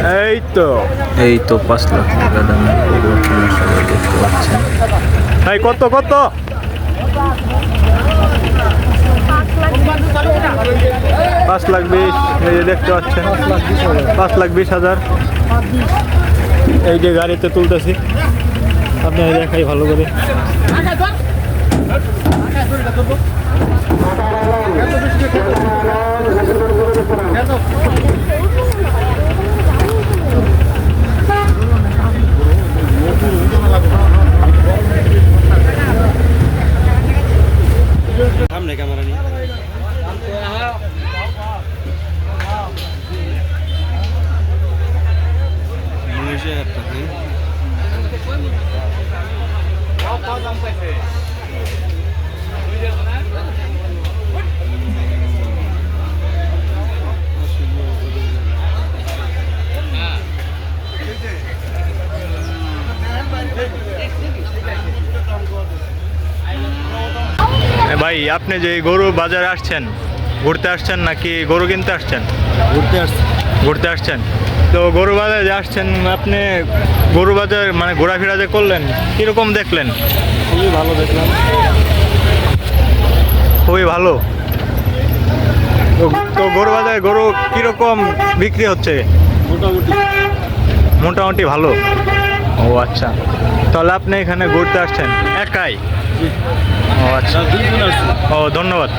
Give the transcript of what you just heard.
এই তো 5 লাখ টাকা দামের গরু আপনারা সবাই দেখতে পাচ্ছেন। ভাই কত কত? 5,20,000। এই যে দেখতে পাচ্ছেন 5,20,000। এই যে গাড়িতে তুলতেছি, আপনারা দেখাই ভালো করে। সামনে ক্যামেরা নিয়ে ভাই আপনি যে গরু বাজারে আসছেন, ঘুরতে আসছেন নাকি গরু কিনতে আসছেন? ঘুরতে আসছেন। তো গরু বাজারে যে আসছেন আপনি, গরু বাজার মানে ঘোরাফেরা যে করলেন কীরকম দেখলেন? খুবই ভালো দেখলাম। খুবই ভালো। তো গরু বাজারে গরু কীরকম বিক্রি হচ্ছে? মোটামুটি ভালো। ও আচ্ছা, তাহলে আপনি এখানে ঘুরতে আসছেন একাই? ও আচ্ছা, ও ধন্যবাদ।